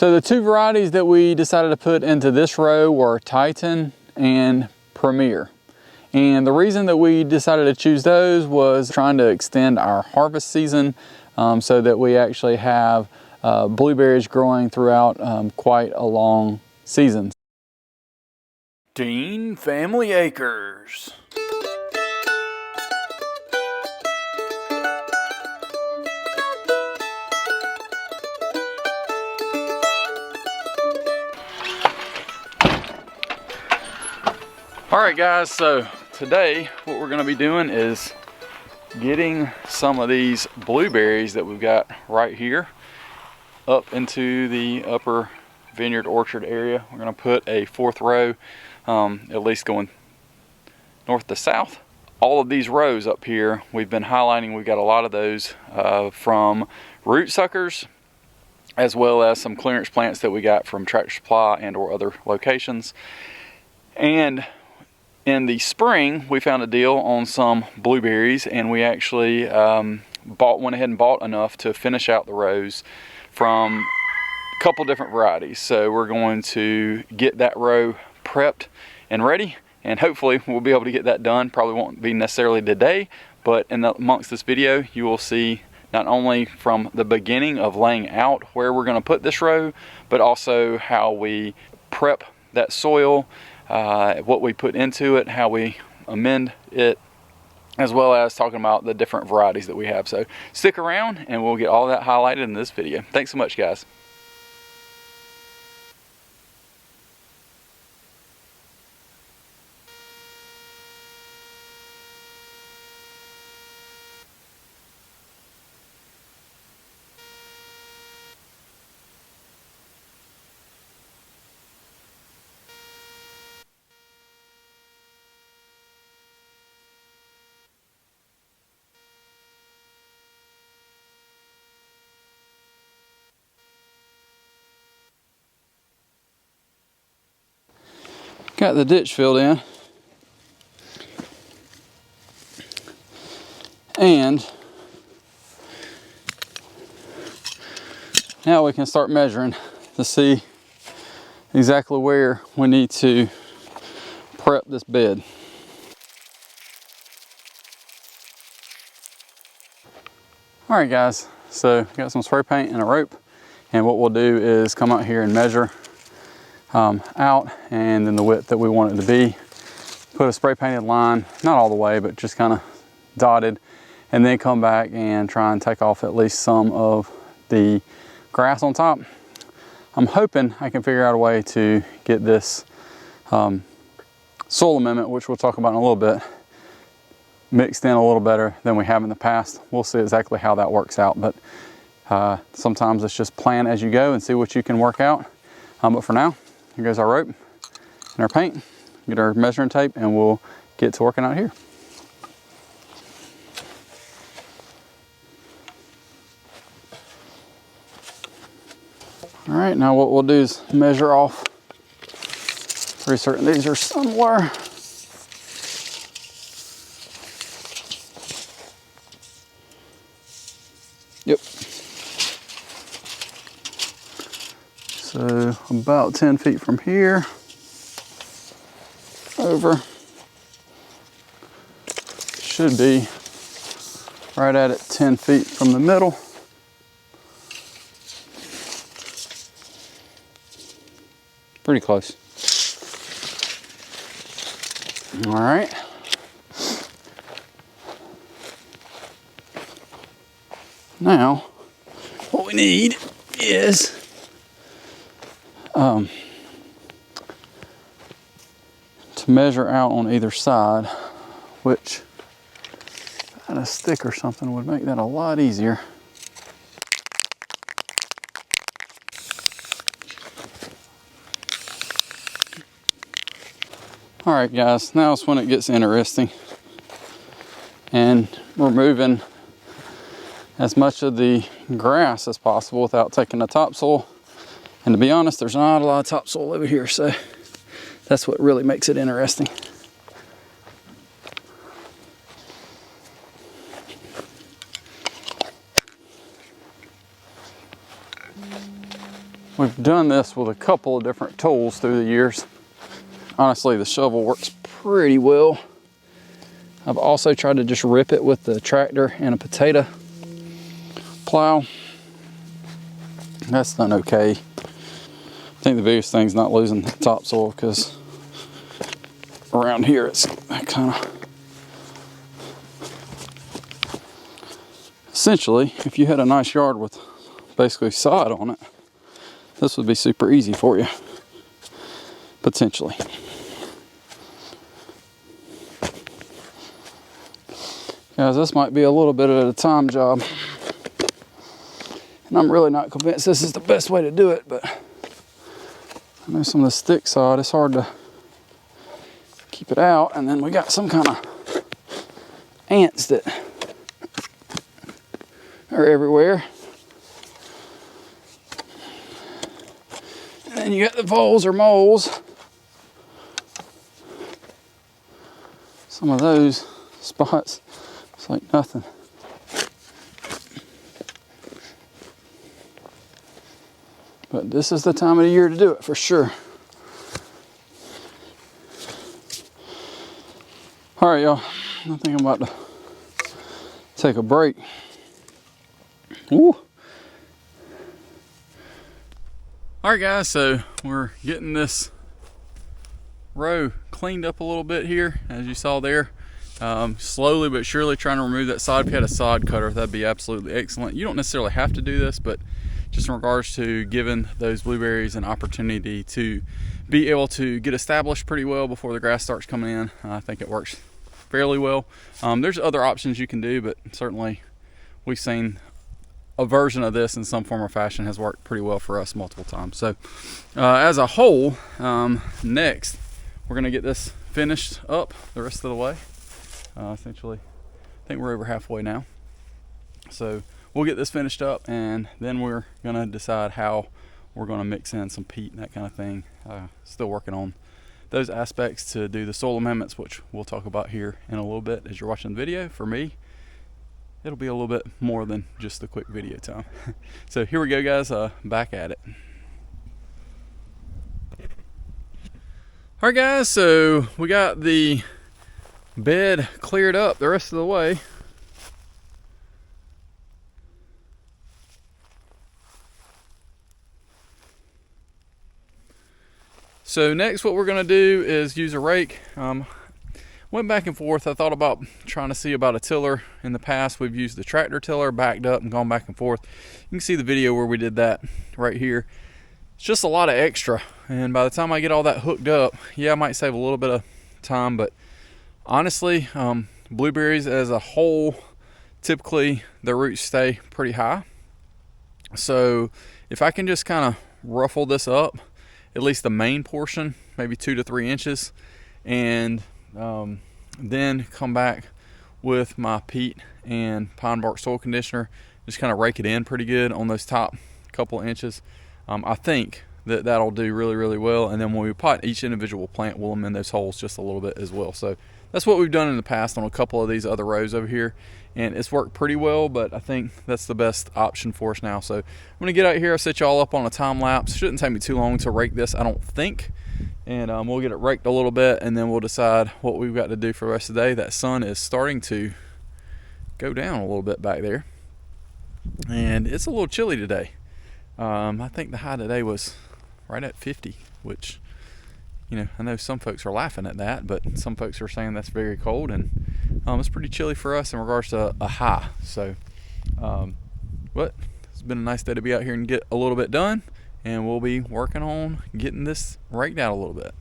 So the two varieties that we decided to put into this row were Titan and Premier. And the reason that we decided to choose those was trying to extend our harvest season so that we actually have blueberries growing throughout quite a long season. Dean Family Acres. Alright guys, so today what we're going to be doing is getting some of these blueberries that we've got right here up into the upper vineyard orchard area. We're going to put a fourth row, at least going north to south. All of these rows up here we've been highlighting. We've got a lot of those from root suckers, as well as some clearance plants that we got from Tractor Supply and or other locations. And in the spring, we found a deal on some blueberries, and we actually went ahead and bought enough to finish out the rows from a couple different varieties. So we're going to get that row prepped and ready, and hopefully we'll be able to get that done. Probably won't be necessarily today, but amongst this video, you will see not only from the beginning of laying out where we're going to put this row, but also how we prep that soil, what we put into it, how we amend it, as well as talking about the different varieties that we have. So stick around and we'll get all that highlighted in this video. Thanks so much, guys. Got the ditch filled in, and now we can start measuring to see exactly where we need to prep this bed. All right guys, so got some spray paint and a rope, and what we'll do is come out here and measure out, and then the width that we want it to be. Put a spray painted line, not all the way, but just kind of dotted, and then come back and try and take off at least some of the grass on top. I'm hoping I can figure out a way to get this soil amendment, which we'll talk about in a little bit, mixed in a little better than we have in the past. We'll see exactly how that works out, but sometimes it's just plan as you go and see what you can work out. But for now, here goes our rope and our paint, get our measuring tape, and we'll get to working out here. All right, now what we'll do is measure off. Pretty certain these are somewhere. Yep. So about 10 feet from here, over, should be right at it 10 feet from the middle. Pretty close. All right. Now, what we need is to measure out on either side, which a stick or something would make that a lot easier. All right guys, now is when it gets interesting, and removing as much of the grass as possible without taking the topsoil. And to be honest, there's not a lot of topsoil over here, so that's what really makes it interesting. We've done this with a couple of different tools through the years. Honestly, the shovel works pretty well. I've also tried to just rip it with the tractor and a potato plow. That's done okay. I think the biggest thing is not losing the topsoil, because around here it's kind of... Essentially, if you had a nice yard with basically sod on it, this would be super easy for you, potentially. Guys, this might be a little bit at a time job, and I'm really not convinced this is the best way to do it, but I know some of the stick sod, it's hard to keep it out, and then we got some kind of ants that are everywhere. And then you got the voles or moles. Some of those spots, it's like nothing. But this is the time of the year to do it for sure. All right, y'all, I think I'm about to take a break. Ooh. All right, guys, so we're getting this row cleaned up a little bit here, as you saw there. Slowly but surely trying to remove that sod. If you had a sod cutter, that'd be absolutely excellent. You don't necessarily have to do this, but just in regards to giving those blueberries an opportunity to be able to get established pretty well before the grass starts coming in, I think it works fairly well. There's other options you can do, but certainly we've seen a version of this in some form or fashion has worked pretty well for us multiple times. So as a whole, next we're going to get this finished up the rest of the way. Essentially, I think we're over halfway now. So we'll get this finished up, and then we're going to decide how we're going to mix in some peat and that kind of thing. Still working on those aspects to do the soil amendments, which we'll talk about here in a little bit as you're watching the video. For me, it'll be a little bit more than just a quick video time. So here we go, guys, back at it. All right, guys, so we got the bed cleared up the rest of the way. So next what we're gonna do is use a rake. Went back and forth. I thought about trying to see about a tiller. In the past, we've used the tractor tiller, backed up and gone back and forth. You can see the video where we did that right here. It's just a lot of extra. And by the time I get all that hooked up, yeah, I might save a little bit of time, but honestly, blueberries as a whole, typically the roots stay pretty high. So if I can just kind of ruffle this up, at least the main portion, maybe 2 to 3 inches, and then come back with my peat and pine bark soil conditioner, just kind of rake it in pretty good on those top couple inches. I think that'll do really, really well. And then when we pot each individual plant, we'll amend those holes just a little bit as well. So that's what we've done in the past on a couple of these other rows over here, and it's worked pretty well, but I think that's the best option for us now. So I'm gonna get out here, I'll set you all up on a time lapse. Shouldn't take me too long to rake this, I don't think. And we'll get it raked a little bit, and then we'll decide what we've got to do for the rest of the day. That sun is starting to go down a little bit back there, and it's a little chilly today. I think the high today was right at 50, which, you know, I know some folks are laughing at that, but some folks are saying that's very cold, and it's pretty chilly for us in regards to a high. So, but it's been a nice day to be out here and get a little bit done, and we'll be working on getting this raked out a little bit.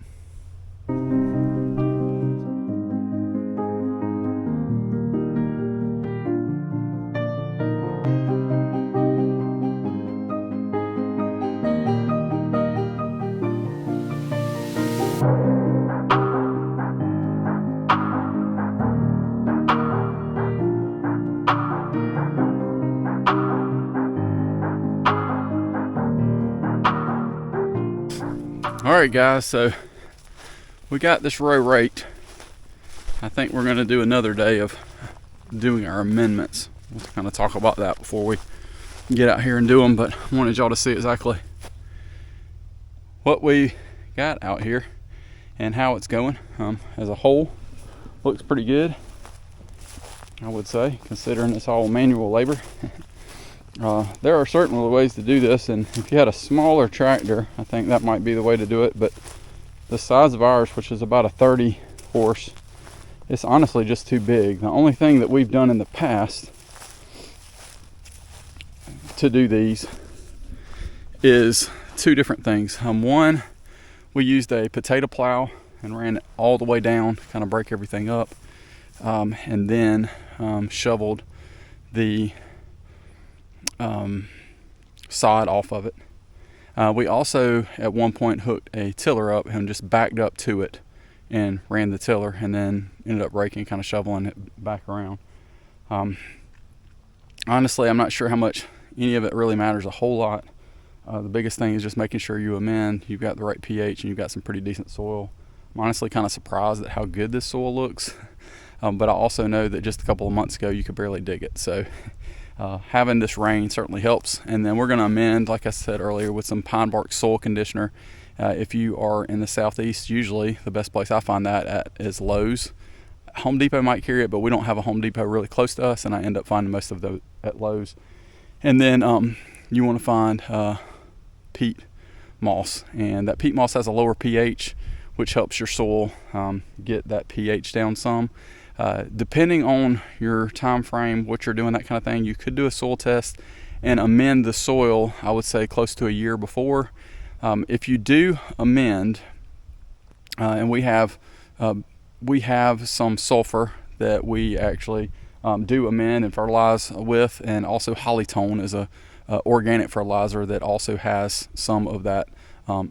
Alright guys, so we got this row raked. I think we're going to do another day of doing our amendments. We'll kind of talk about that before we get out here and do them, but I wanted y'all to see exactly what we got out here and how it's going as a whole. Looks pretty good, I would say, considering it's all manual labor. There are certainly ways to do this, and if you had a smaller tractor, I think that might be the way to do it, but the size of ours, which is about a 30 horse, it's honestly just too big. The only thing that we've done in the past to do these is two different things. One, we used a potato plow and ran it all the way down to kind of break everything up, and then shoveled the sod off of it. We also at one point hooked a tiller up and just backed up to it and ran the tiller, and then ended up raking, kind of shoveling it back around. Honestly, I'm not sure how much any of it really matters a whole lot. The biggest thing is just making sure you amend, you've got the right pH, and you've got some pretty decent soil. I'm honestly kind of surprised at how good this soil looks, but I also know that just a couple of months ago you could barely dig it. So having this rain certainly helps. And then we're going to amend, like I said earlier, with some pine bark soil conditioner. If you are in the southeast, usually the best place I find that at is Lowe's. Home Depot might carry it, but we don't have a Home Depot really close to us, and I end up finding most of those at Lowe's. And then you want to find peat moss, and that peat moss has a lower pH, which helps your soil get that pH down some. Depending on your time frame, what you're doing, that kind of thing, you could do a soil test and amend the soil, I would say close to a year before. If you do amend, and we have some sulfur that we actually do amend and fertilize with, and also Hollytone is a organic fertilizer that also has some of that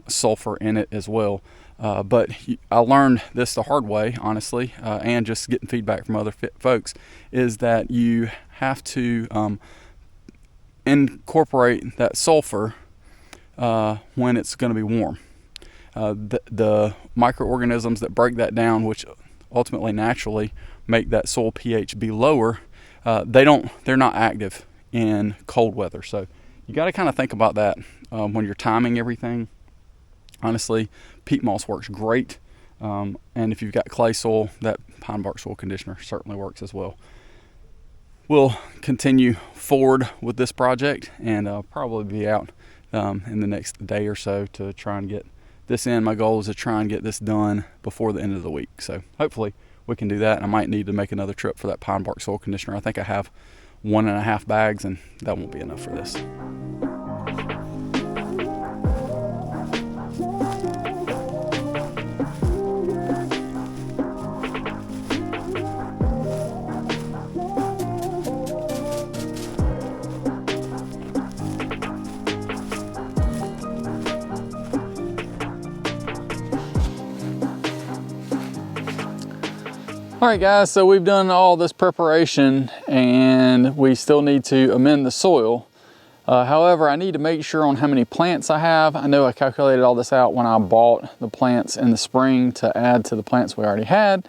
sulfur in it as well. But I learned this the hard way, honestly, and just getting feedback from other folks, is that you have to incorporate that sulfur when it's going to be warm. The microorganisms that break that down, which ultimately naturally make that soil pH be lower, they're not active in cold weather. So you got to kind of think about that when you're timing everything. Honestly, peat moss works great, and if you've got clay soil, that pine bark soil conditioner certainly works as well. We'll continue forward with this project, and I'll probably be out in the next day or so to try and get this in. My goal is to try and get this done before the end of the week, so hopefully we can do that. I might need to make another trip for that pine bark soil conditioner. I think I have 1.5 bags, and that won't be enough for this. All right guys, so we've done all this preparation and we still need to amend the soil. However, I need to make sure on how many plants I have. I know I calculated all this out when I bought the plants in the spring to add to the plants we already had,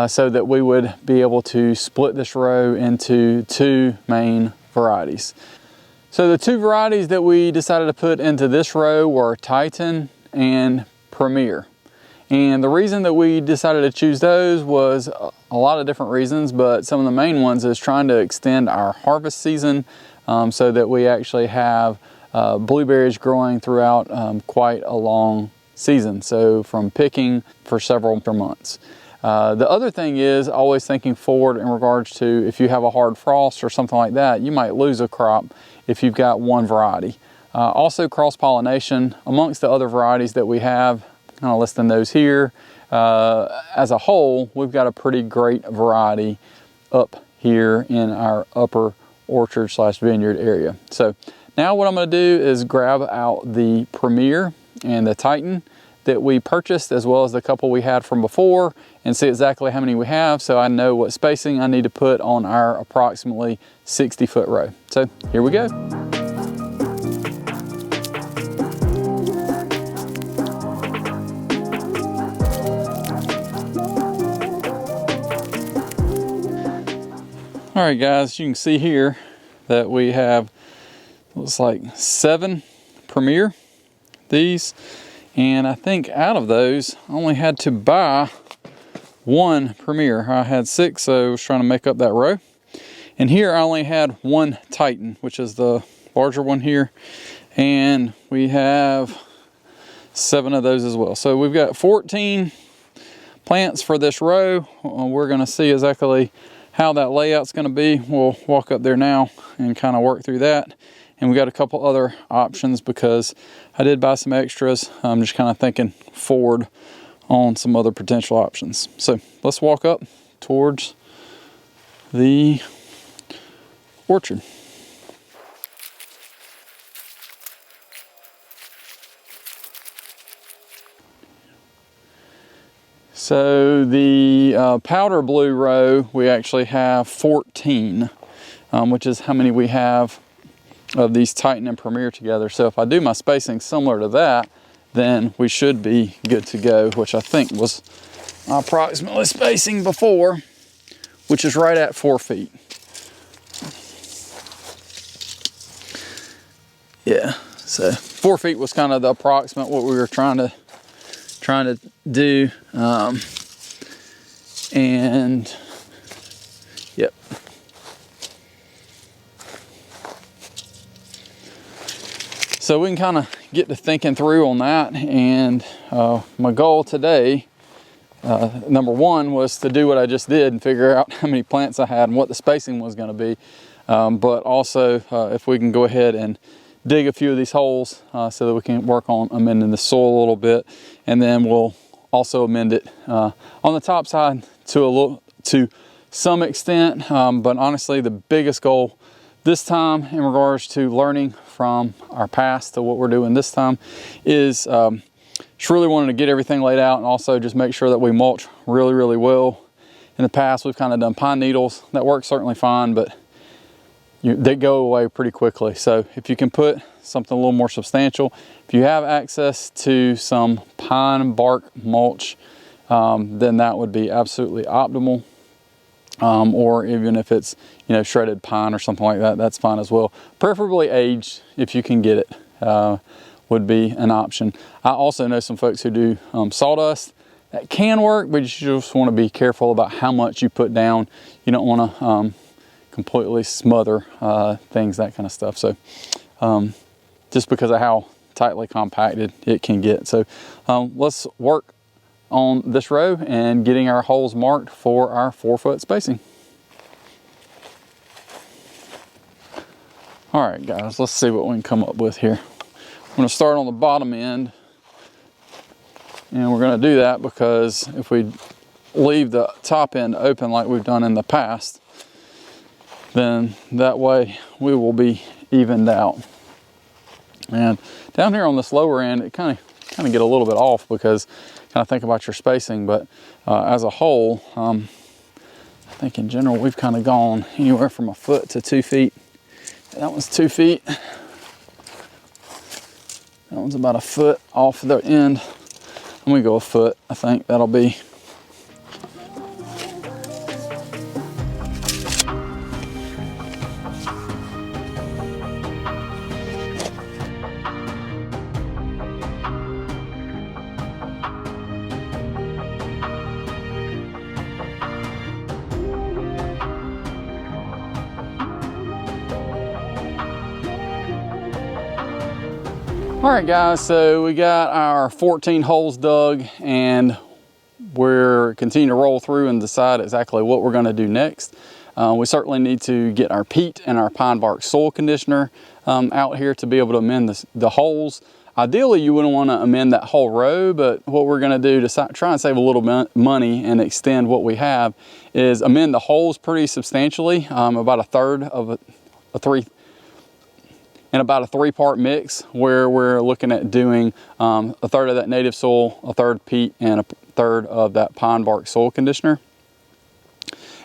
so that we would be able to split this row into 2 main varieties. So the 2 varieties that we decided to put into this row were Titan and Premier. And the reason that we decided to choose those was a lot of different reasons, but some of the main ones is trying to extend our harvest season, so that we actually have blueberries growing throughout quite a long season. So from picking for several months. The other thing is always thinking forward in regards to if you have a hard frost or something like that, you might lose a crop if you've got one variety. Also cross-pollination amongst the other varieties that we have. Kind of listing those here. As a whole, we've got a pretty great variety up here in our upper orchard / vineyard area. So now what I'm going to do is grab out the Premier and the Titan that we purchased, as well as the couple we had from before, and see exactly how many we have, so I know what spacing I need to put on our approximately 60-foot row. So here we go. All right guys, you can see here that we have, looks like 7 Premier, these, And I think out of those, I only had to buy one Premier. I had 6, so I was trying to make up that row. And here I only had one Titan, which is the larger one here. And we have 7 of those as well. So we've got 14 plants for this row. We're going to see exactly how that layout's going to be. We'll walk up there now and kind of work through that. And we got a couple other options because I did buy some extras. I'm just kind of thinking forward on some other potential options. So let's walk up towards the orchard. So the Powderblue row, we actually have 14, which is how many we have of these Titan and Premier together. So if I do my spacing similar to that, then we should be good to go, which I think was approximately spacing before, which is right at 4 feet. Yeah, so 4 feet was kind of the approximate what we were trying to do, and yep. So we can kind of get to thinking through on that, and my goal today, number one, was to do what I just did and figure out how many plants I had and what the spacing was going to be, but also if we can go ahead and dig a few of these holes so that we can work on amending the soil a little bit, and then we'll also amend it on the top side to some extent, but honestly the biggest goal this time in regards to learning from our past to what we're doing this time is just really wanting to get everything laid out, and also just make sure that we mulch really well. In the past we've kind of done pine needles. That works certainly fine, but they go away pretty quickly. So if you can put something a little more substantial, if you have access to some pine bark mulch, then that would be absolutely optimal. Or even if it's, you know, shredded pine or something like that, that's fine as well. Preferably aged if you can get it, would be an option. I also know some folks who do sawdust. That can work, but you just want to be careful about how much you put down. You don't want to completely smother things, that kind of stuff. So just because of how tightly compacted it can get. So let's work on this row and getting our holes marked for our 4-foot spacing. All right guys, let's see what we can come up with here. I'm going to start on the bottom end, and we're going to do that because if we leave the top end open like we've done in the past, then that way we will be evened out. And down here on this lower end, it kind of get a little bit off because kind of think about your spacing, but as a whole, I think in general we've kind of gone anywhere from 1 foot to 2 feet. That one's 2 feet. That one's about 1 foot off the end. I'm gonna go 1 foot. I think that'll be. All right guys, so we got our 14 holes dug, and we're continuing to roll through and decide exactly what we're going to do next. We certainly need to get our peat and our pine bark soil conditioner out here to be able to amend the holes. Ideally you wouldn't want to amend that whole row, but what we're going to do to try and save a little bit money and extend what we have is amend the holes pretty substantially, about 1/3 of about a 3-part mix, where we're looking at doing 1/3 of that native soil, 1/3 peat, and 1/3 of that pine bark soil conditioner.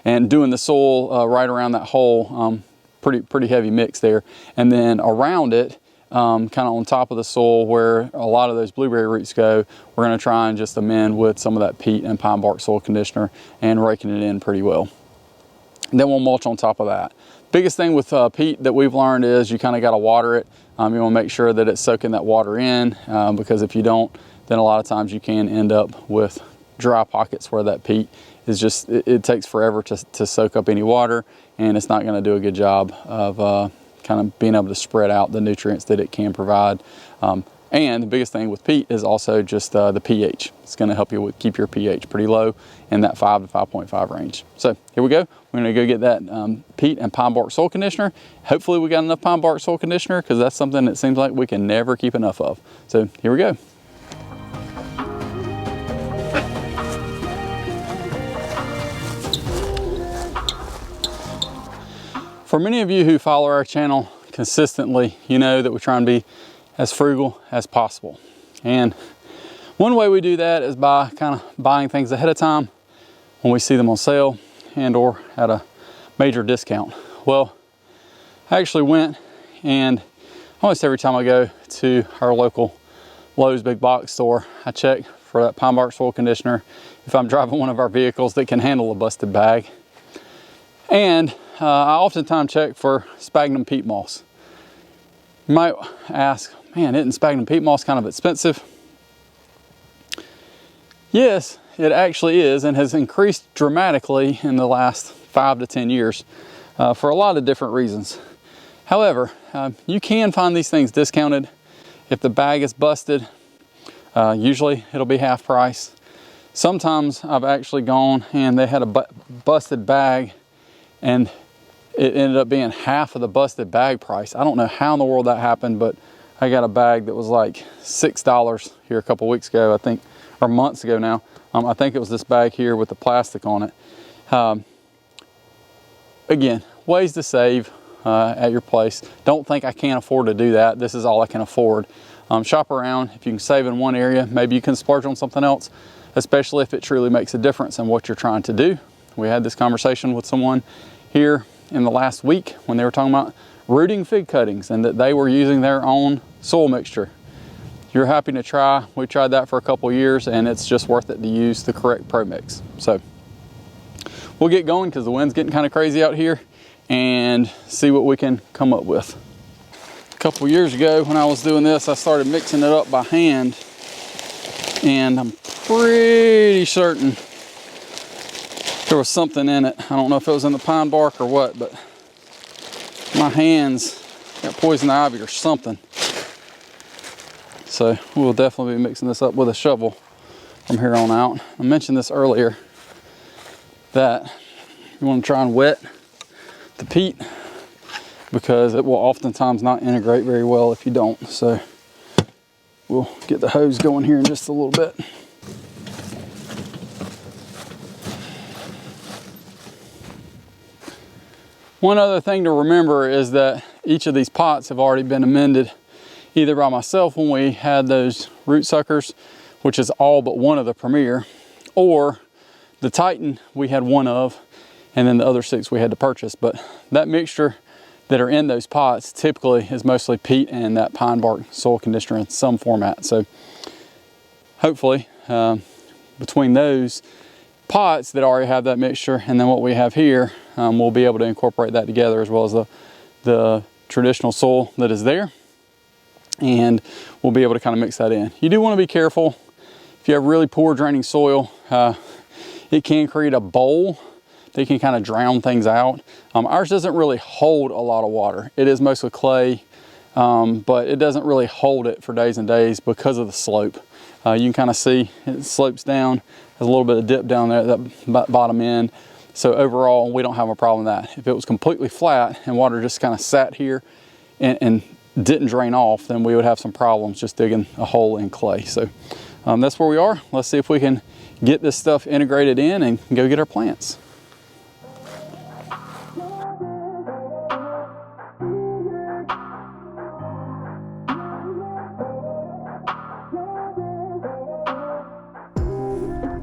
And doing the soil right around that hole, pretty heavy mix there. And then around it, kind of on top of the soil where a lot of those blueberry roots go, we're gonna try and just amend with some of that peat and pine bark soil conditioner and raking it in pretty well. And then we'll mulch on top of that. Biggest thing with peat that we've learned is you kind of got to water it. You want to make sure that it's soaking that water in, because if you don't, then a lot of times you can end up with dry pockets where that peat is just, it takes forever to soak up any water, and it's not going to do a good job of kind of being able to spread out the nutrients that it can provide. And the biggest thing with peat is also just the pH. It's going to help you keep your pH pretty low in that 5 to 5.5 range. So here we go. We're going to go get that peat and pine bark soil conditioner. Hopefully we got enough pine bark soil conditioner, because that's something that seems like we can never keep enough of. So here we go. For many of you who follow our channel consistently, you know that we're trying to be as frugal as possible. And one way we do that is by kind of buying things ahead of time when we see them on sale and or at a major discount. Well, I actually went, and almost every time I go to our local Lowe's big box store, I check for that pine bark soil conditioner if I'm driving one of our vehicles that can handle a busted bag. And I oftentimes check for sphagnum peat moss. You might ask, man, isn't sphagnum peat moss kind of expensive? Yes, it actually is, and has increased dramatically in the last 5 to 10 years for a lot of different reasons. However, you can find these things discounted. If the bag is busted, usually it'll be half price. Sometimes I've actually gone and they had a busted bag, and it ended up being half of the busted bag price. I don't know how in the world that happened, but I got a bag that was like $6 here a couple weeks ago, I think, or months ago now. I think it was this bag here with the plastic on it. Again, ways to save at your place. Don't think I can't afford to do that. This is all I can afford. Shop around. If you can save in one area, maybe you can splurge on something else, especially if it truly makes a difference in what you're trying to do. We had this conversation with someone here in the last week when they were talking about rooting fig cuttings and that they were using their own soil mixture. You're happy to try. We tried that for a couple years, and it's just worth it to use the correct Pro Mix. So we'll get going because the wind's getting kind of crazy out here, and see what we can come up with. A couple years ago when I was doing this, I started mixing it up by hand, and I'm pretty certain there was something in it. I don't know if it was in the pine bark or what, but my hands got poison ivy or something. So we'll definitely be mixing this up with a shovel from here on out. I mentioned this earlier, that you want to try and wet the peat, because it will oftentimes not integrate very well if you don't. So we'll get the hose going here in just a little bit. One other thing to remember is that each of these pots have already been amended either by myself when we had those root suckers, which is all but one of the Premier, or the Titan we had one of, and then the other 6 we had to purchase. But that mixture that are in those pots typically is mostly peat and that pine bark soil conditioner in some format. So hopefully between those pots that already have that mixture and then what we have here, we'll be able to incorporate that together, as well as the traditional soil that is there, and we'll be able to kind of mix that in. You do want to be careful. If you have really poor draining soil, it can create a bowl that can kind of drown things out. Ours doesn't really hold a lot of water. It is mostly clay, but it doesn't really hold it for days and days because of the slope. You can kind of see it slopes down. There's a little bit of dip down there at that bottom end. So overall, we don't have a problem with that. If it was completely flat and water just kind of sat here and didn't drain off, then we would have some problems just digging a hole in clay. So that's where we are. Let's see if we can get this stuff integrated in and go get our plants.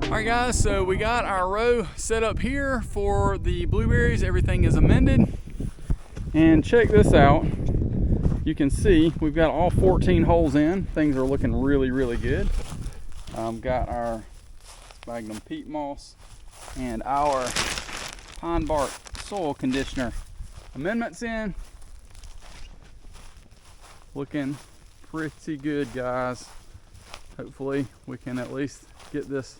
Alright guys, so we got our row set up here for the blueberries. Everything is amended. And check this out. You can see we've got all 14 holes in. Things are looking really, really good. Got our sphagnum peat moss and our pine bark soil conditioner amendments in. Looking pretty good, guys. hopefully we can at least get this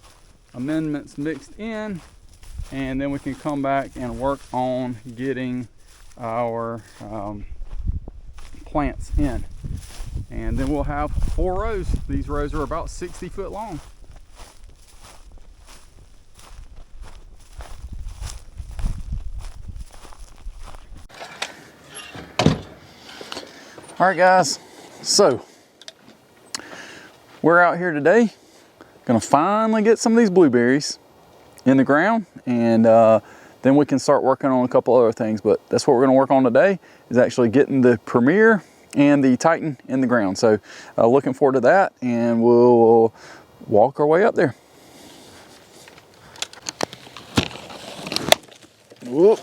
amendments mixed in, and then we can come back and work on getting our plants in. And then we'll have 4 rows. These rows are about 60 foot long. All right, guys, so we're out here today, gonna finally get some of these blueberries in the ground, and then we can start working on a couple other things. But that's what we're gonna work on today, is actually getting the Premier and the Titan in the ground. So looking forward to that, and we'll walk our way up there. Whoop.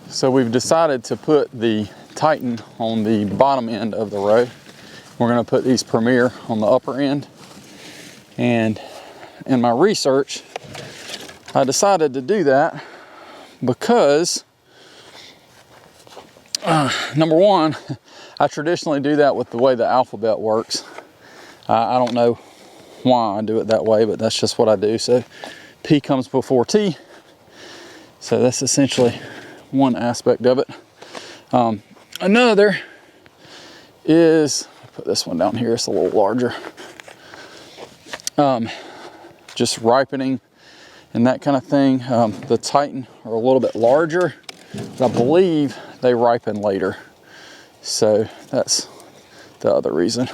So we've decided to put the Titan on the bottom end of the row. We're going to put these Premier on the upper end. And in my research, I decided to do that because, number one, I traditionally do that with the way the alphabet works. I don't know why I do it that way, but that's just what I do. So P comes before T. So that's essentially one aspect of it. Another is, put this one down here, it's a little larger. Just ripening and that kind of thing. The Titan are a little bit larger, but I believe they ripen later. So that's the other reason.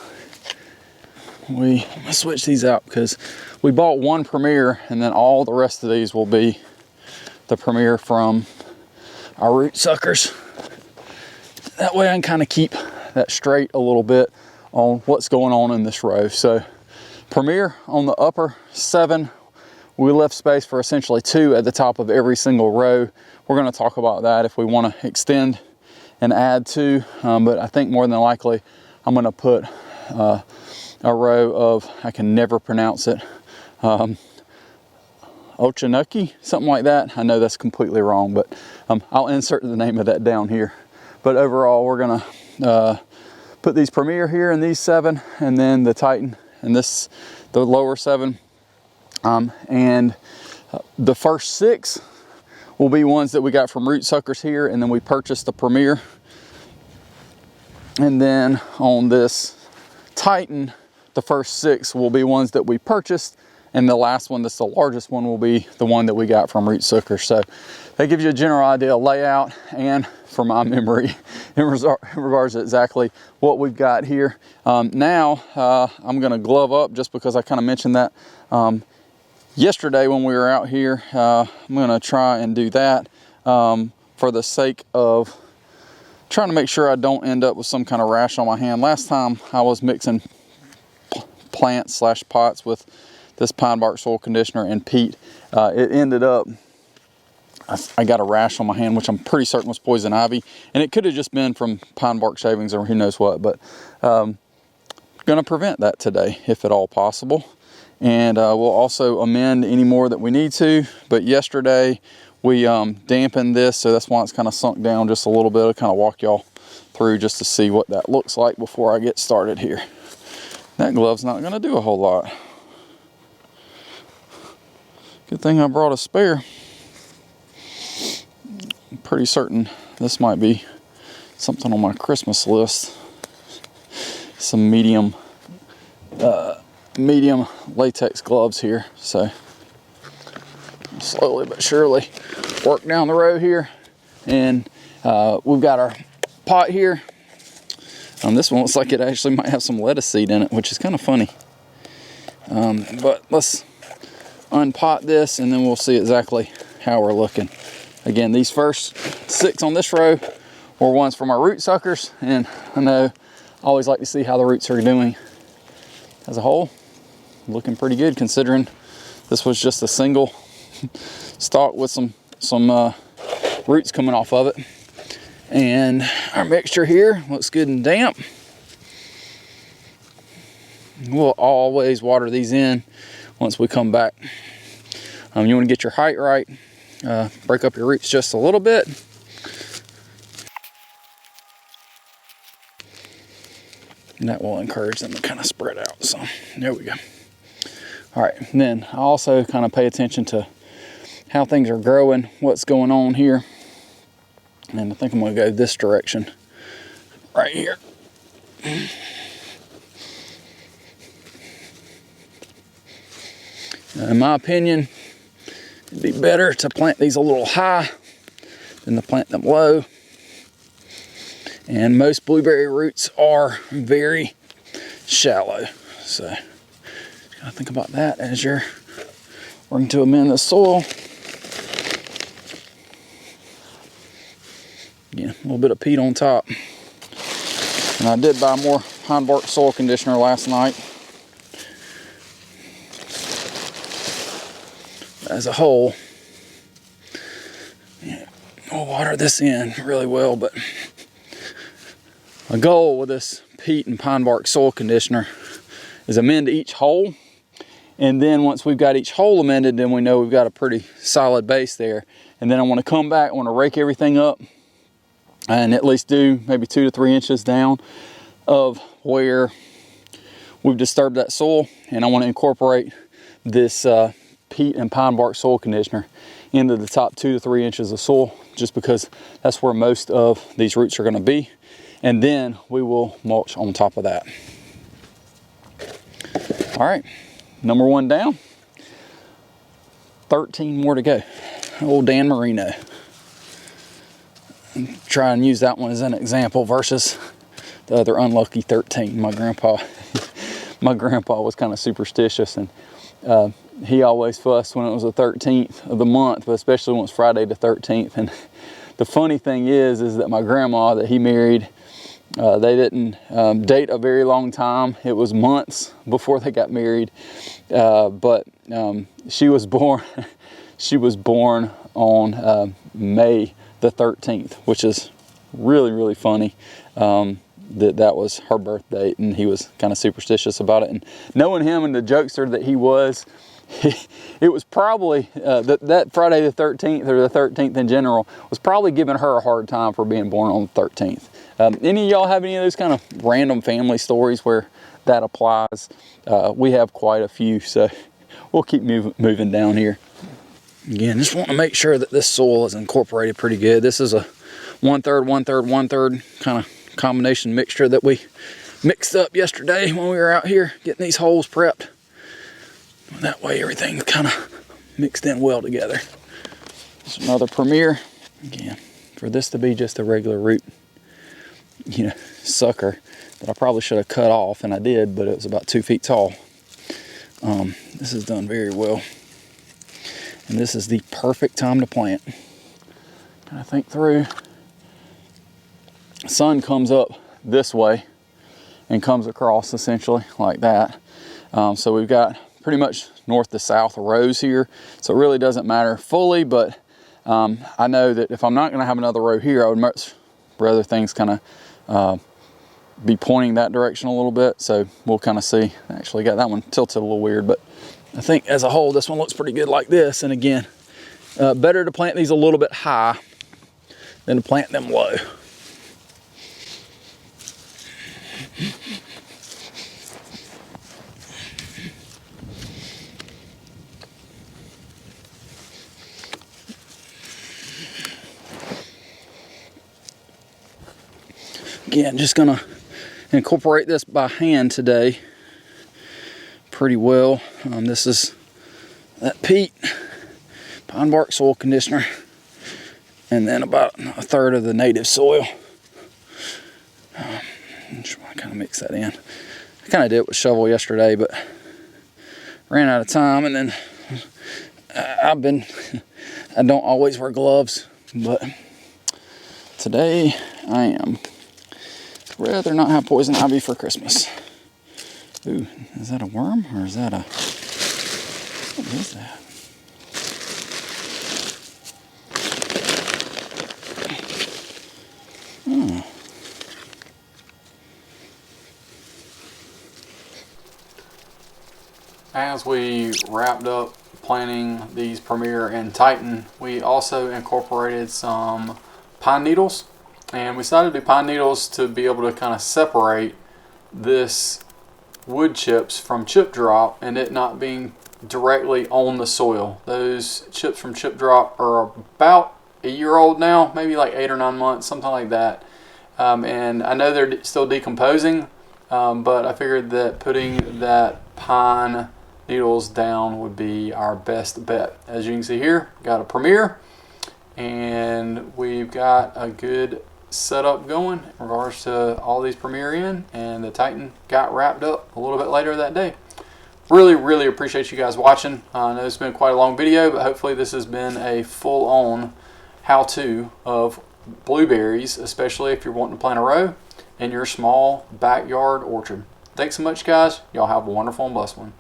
We switch these out because we bought one Premier, and then all the rest of these will be the Premier from our root suckers. That way I can kind of keep that straight a little bit on what's going on in this row. So Premier on the upper 7, we left space for essentially 2 at the top of every single row. We're going to talk about that if we want to extend and add 2, but I think more than likely I'm going to put a row of, I can never pronounce it, Ochanuki, something like that. I know that's completely wrong, but I'll insert the name of that down here. But overall, we're gonna put these Premier here in these 7, and then the Titan and this, the lower 7. And the first 6 will be ones that we got from root suckers here, and then we purchased the Premier. And then on this Titan, the first 6 will be ones that we purchased, and the last one, that's the largest one, will be the one that we got from root suckers. So that gives you a general idea of layout, and for my memory in regards to exactly what we've got here. Now I'm gonna glove up, just because I kind of mentioned that yesterday when we were out here. I'm gonna try and do that for the sake of trying to make sure I don't end up with some kind of rash on my hand. Last time I was mixing plants / pots with this pine bark soil conditioner and peat, it ended up, I got a rash on my hand, which I'm pretty certain was poison ivy, and it could have just been from pine bark shavings or who knows what. But gonna prevent that today if at all possible, and we'll also amend any more that we need to. But yesterday we dampened this, so that's why it's kind of sunk down just a little bit. I'll kind of walk y'all through just to see what that looks like before I get started here. That glove's not gonna do a whole lot. Good thing I brought a spare. I'm pretty certain this might be something on my Christmas list. Some medium latex gloves here. So slowly but surely work down the road here, and we've got our pot here. This one looks like it actually might have some lettuce seed in it, which is kind of funny. But let's unpot this, and then we'll see exactly how we're looking. Again, these first 6 on this row were ones from our root suckers, and I know I always like to see how the roots are doing as a whole. Looking pretty good, considering this was just a single stalk with some some roots coming off of it. And our mixture here looks good and damp. We'll always water these in once we come back. You want to get your height right, break up your roots just a little bit. And that will encourage them to kind of spread out. So there we go. All right, and then I also kind of pay attention to how things are growing, what's going on here. And I think I'm gonna go this direction right here. In my opinion, it'd be better to plant these a little high than to plant them low. And most blueberry roots are very shallow. So just gotta think about that as you're working to amend the soil. Again, a little bit of peat on top. And I did buy more pine bark soil conditioner last night. As a whole, yeah, we'll water this in really well, but my goal with this peat and pine bark soil conditioner is amend each hole, and then once we've got each hole amended, then we know we've got a pretty solid base there. And then I want to come back, I want to rake everything up and at least do maybe 2 to 3 inches down of where we've disturbed that soil, and I want to incorporate this peat and pine bark soil conditioner into the top 2 to 3 inches of soil, just because that's where most of these roots are going to be. And then we will mulch on top of that. All right, number 1 down, 13 more to go. Old Dan Marino. Try and use that one as an example versus the other unlucky 13. My grandpa was kind of superstitious, and he always fussed when it was the 13th of the month, but especially when it's Friday the 13th. And the funny thing is that my grandma that he married, they didn't date a very long time. It was months before they got married, but she was born on May the 13th, which is really funny. That was her birth date, and he was kind of superstitious about it. And knowing him and the jokester that he was, it was probably that Friday the 13th, or the 13th in general, was probably giving her a hard time for being born on the 13th. Any of y'all have any of those kind of random family stories where that applies? We have quite a few, so we'll keep moving down here. Again, just want to make sure that this soil is incorporated pretty good. This is a 1/3, 1/3, 1/3 kind of combination mixture that we mixed up yesterday when we were out here getting these holes prepped. That way everything's kind of mixed in well together. Just another Premier. Again, for this to be just a regular root, sucker that I probably should have cut off, and I did, but it was about 2 feet tall. This is done very well. And this is the perfect time to plant. Kind of think through. The sun comes up this way and comes across essentially like that. So we've got pretty much north to south rows here. So it really doesn't matter fully, but I know that if I'm not gonna have another row here, I would much rather things kind of be pointing that direction a little bit. So we'll kind of see. Actually got that one tilted a little weird, but I think as a whole, this one looks pretty good like this. And again, better to plant these a little bit high than to plant them low. Again, just gonna incorporate this by hand today pretty well. This is that peat, pine bark soil conditioner, and then about 1/3 of the native soil. Just want to kind of mix that in. I kind of did it with shovel yesterday, but ran out of time, and then I don't always wear gloves, but today I am. Rather not have poison ivy for Christmas. Ooh, is that a worm or is that a, what is that? As we wrapped up planting these Premier and Titan, we also incorporated some pine needles, and we decided to do pine needles to be able to kind of separate this wood chips from chip drop and it not being directly on the soil. Those chips from chip drop are about a year old now, maybe like 8 or 9 months, something like that. And I know they're still decomposing, but I figured that putting that pine needles down would be our best bet. As you can see here, got a Premier, and we've got a good setup going in regards to all these Premier in, and the Titan got wrapped up a little bit later that day. Really appreciate you guys watching. I know it's been quite a long video, but hopefully this has been a full-on how-to of blueberries, especially if you're wanting to plant a row in your small backyard orchard. Thanks so much, guys. Y'all have a wonderful and blessed one.